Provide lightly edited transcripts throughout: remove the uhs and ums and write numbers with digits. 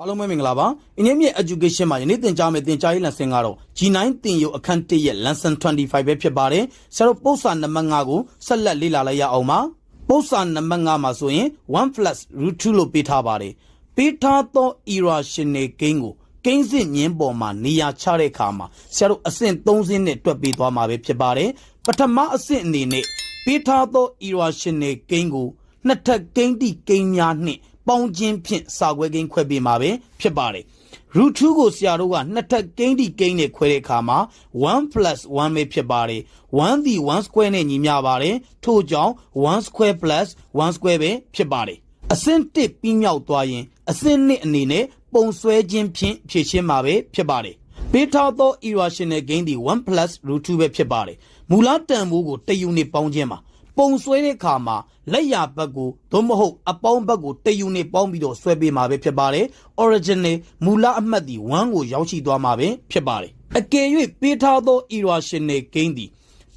အားလုံးပဲမင်္ဂလာပါ။ Ingyin education မှာယနေ့သင်ကြားမယ့်သင်ကြားရေး lesson ကတော့ G9 သင်ယူအခန်း1ရဲ့ Lesson-25 ပဲဖြစ်ပါတယ်။ဆရာတို့ပုဒ်စာနံပါတ်5ကိုဆက်လက်လေ့လာလိုက်ရအောင်ပါ။ပုဒ်စာနံပါတ်5မှာဆိုရင် 1 plus root 2 လို့ပေးထားပါတယ်။ပေးထားသော irrational gain ကိုကိန်းစစ်ညင်းပေါ်မှာနေရာချတဲ့အခါမှာဆရာတို့အဆင့်3ဆင့်နဲ့တွက်ပေးသွားမှာပဲဖြစ်ပါတယ်။ပထမအဆင့်အနေနဲ့ပေးထားသော irrational gain ကိုနှစ်ထပ်ကိန်းတိကိန်းများနှင့်ပေါင်းခြင်းဖြင့်စာခွဲကိန်းခွဲပေးမှာပဲဖြစ်ပါတယ်။ root 2ကိုဆရာတို့ကနှစ်ထပ်ကိန်းတိကိန်းနဲ့ခွဲတဲ့အခါမှာ1 plus 1ပဲဖြစ်ပါတယ်။1သည်1 square နဲ့ညီမျှပါတယ်။ထို့ကြောင့်1 square plus 1 square ပဲဖြစ်ပါတယ်။အဆင့်1ပြီးမြောက်သွားရင်အဆင့်2အနေနဲ့ပုံဆွဲခြင်းဖြင့်ဖြည့်ရှင်းမှာပဲဖြစ်ပါတယ်။ပေးထားသော irrational gain သည်1 plus root 2ပဲဖြစ်ပါတယ်။မူလတန်ဖိုးကို1 unit ပေါင်းခြင်းမှာပုံဆွဲတဲ့အခါမှာလက်ရဘက်ကိုသို့မဟုတ်အပေါင်းဘက်ကို1 unit ပေါင်းပြီးတော့ဆွဲပေးမှာပဲဖြစ်ပါတယ်။ original မူလအမှတ်ဒီ1ကိုရောက်ရှိသွားမှာပဲဖြစ်ပါတယ်။အကယ်၍ပေးထားသော irrational gain ဒီ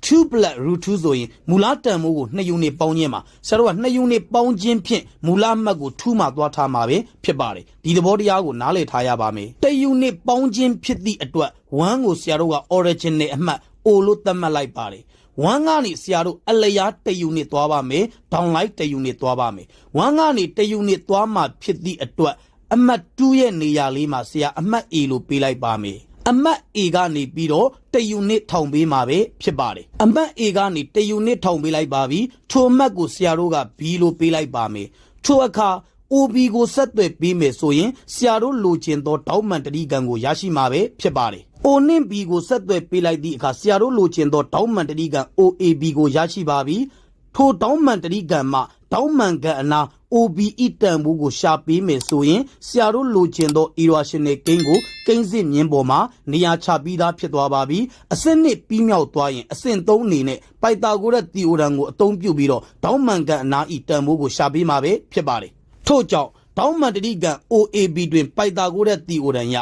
2 plus root 2ဆိုရင်မူလတန်ဖိုးကို2 unit ပေါင်းခြင်းမှာဆရာတို့က2 unit ပေါင်းခြင်းဖြင့်မူလအမှတ်ကို2မှာသွားထားမှာပဲဖြစ်ပါတယ်။ဒီသဘောတရားကိုနားလည်ထားရပါမယ်။1 unit ပေါင်းခြင်းဖြစ်သည့်အတွက်1ကိုဆရာတို့က original အမှတ် O လို့သတ်မှတ်လိုက်ပါတယ်။1ကနေဆရာတို့အလျား1 unit သွားပါမယ်။ downlight 1 unit သွားပါမယ်။1ကနေ1 unit သွားမှဖြစ်သည့်အတွက်အမှတ်2ရဲ့နေရာလေးမှာဆရာအမှတ် A လို့ပေးလိုက်ပါမယ်။အမှတ် A ကနေပြီးတော့1 unit ထောင်ပေးမှာပဲဖြစ်ပါတယ်။အမှတ် A ကနေ1 unit ထောင်ပေးလိုက်ပါပြီ။ထိုအမှတ်ကိုဆရာတို့က B လို့ပေးလိုက်ပါမယ်။ထိုအခါOB ကိုဆက်သွယ်ပေးမယ်ဆိုရင်ဆရာတို့လိုချင်သောတောင်းမှန်တတိကံကိုရရှိမှာပဲဖြစ်ပါတယ်။ O နဲ့ B ကိုဆက်သွယ်ပေးလိုက်သည့်အခါဆရာတို့လိုချင်သောတောင်းမှန်တတိကံ OAB ကိုရရှိပါပြီ။ထိုတောင်းမှန်တတိကံမှာတောင်းမှန်ကံအနာ OBE တန်ဖိုးကိုရှာပေးမယ်ဆိုရင်ဆရာတို့လိုချင်သော irrational gain ကိုကိန်းစစ်မြင်းပေါ်မှာနေရာချပြီးသားဖြစ်သွားပါပြီ။အဆင့်1ပြီးမြောက်သွားရင်အဆင့်3အနေနဲ့ပိုက်သာဂိုရက်သီအိုရမ်ကိုအသုံးပြုပြီးတော့တောင်းမှန်ကံအနာဤတန်ဖိုးကိုရှာပေးမှာပဲဖြစ်ပါတယ်။ထို့ကြောင့်တောင်းမှန်တတိကံ OAB တွင်ပိုက်သာဂိုရက်သီအိုရမ်ရ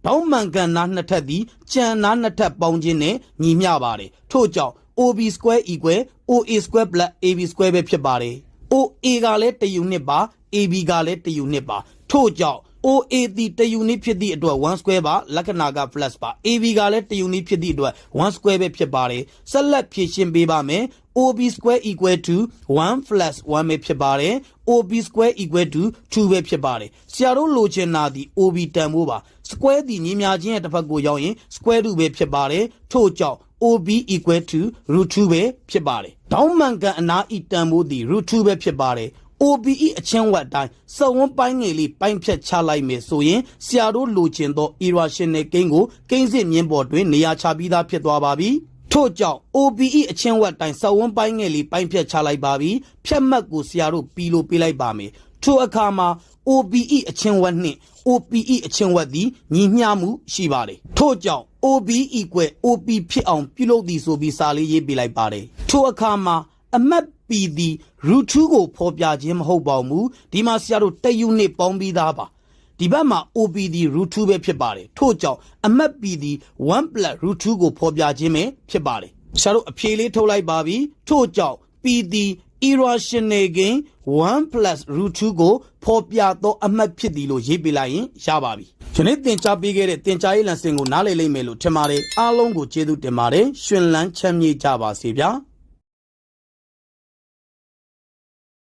တောင်းမှန်ကံနာနှစ်ထပ်သည်ကြံနာနှစ်ထပ်ပေါင်းခြင်းနဲ့ညီမျှပါတယ်ထို့ကြောင့် OB square equal OA square plus AB square ပဲဖြစ်ပါတယ် OA ကလည်း1 unit ပါ AB ကလည်း1 unit ပါထို့ကြောင့် OA သည်1 unit ဖြစ်သည့်အတွက်1 square ပါလက္ခဏာက plus ပါ AB ကလည်း1 unit ဖြစ်သည့်အတွက်1 square ပဲဖြစ်ပါတယ်ဆက်လက်ဖြည့်ရှင်းပေးပါမယ်OB square equal to 1 plus 1ပဲဖြစ်ပါတယ် OB square equal to 2ပဲဖြစ်ပါတယ်ဆရာတို့လိုချင်တာဒီ OB တန်ဖိုးပါ square ဒီညီမျှခြင်းရဲ့တစ်ဖက်ကိုရောက်ရင် square root ပဲဖြစ်ပါတယ်ထို့ကြောင့် OB equal to root 2ပဲဖြစ်ပါတယ်တောင်းမှန်ကန်အနာဤတန်ဖိုးဒီ root 2ပဲဖြစ်ပါတယ် OBE အချင်းဝတ်တိုင်းစဝန်းပိုင်းငယ်လေးပိုင်းဖြတ်ချလိုက်မယ်ဆိုရင်ဆရာတို့လိုချင်သော irrational gain ကိုကိန်းစစ်မြင်းပေါ်တွင်နေရာချပြီးသားဖြစ်သွားပါပြီထို့ကြောင့် OBE အချင်းဝတ်တိုင်းစဝန်းပိုင်းငယ်လေးပိုင်းဖြတ်ချလိုက်ပါပြီဖြတ်မှတ်ကိုဆရာတို့ပြီးလို့ပေးလိုက်ပါမယ်ထို့အခါမှာ OBE အချင်းဝတ်နှင့် OPE အချင်းဝတ်သည်ညီမျှမှုရှိပါတယ်ထို့ကြောင့် OB equal OP ဖြစ်အောင်ပြုလုပ်သည်ဆိုပြီးစာလေးရေးပေးလိုက်ပါတယ်ထို့အခါမှာအမှတ် P သည် root 2ကိုဖော်ပြခြင်းမဟုတ်ပါဘူးဒီမှာဆရာတို့1 unit ပေါင်းပြီးသားပါဒီဘက်မှာ OP သည် root 2ပဲဖြစ်ပါတယ်ထို့ကြောင့်အမှတ် P သည်1 plus root 2ကိုဖော်ပြခြင်းပဲဖြစ်ပါတယ်ဆရာတို့အဖြေလေးထုတ်လိုက်ပါပြီထို့ကြောင့် P သည် irrational gain 1 plus root 2ကိုဖော်ပြသောအမှတ်ဖြစ်သည်လို့ရေးပေးလိုက်ရင်ရပါပြီယနေ့သင်ကြားပေးခဲ့တဲ့သင်ကြားရေး lesson ကိုနားလည်လိမ့်မယ်လို့ထင်ပါတယ်အားလုံးကိုကျေးဇူးတင်ပါတယ်ရှင်လန်းချမ်းမြေ့ကြပါစေဗျာ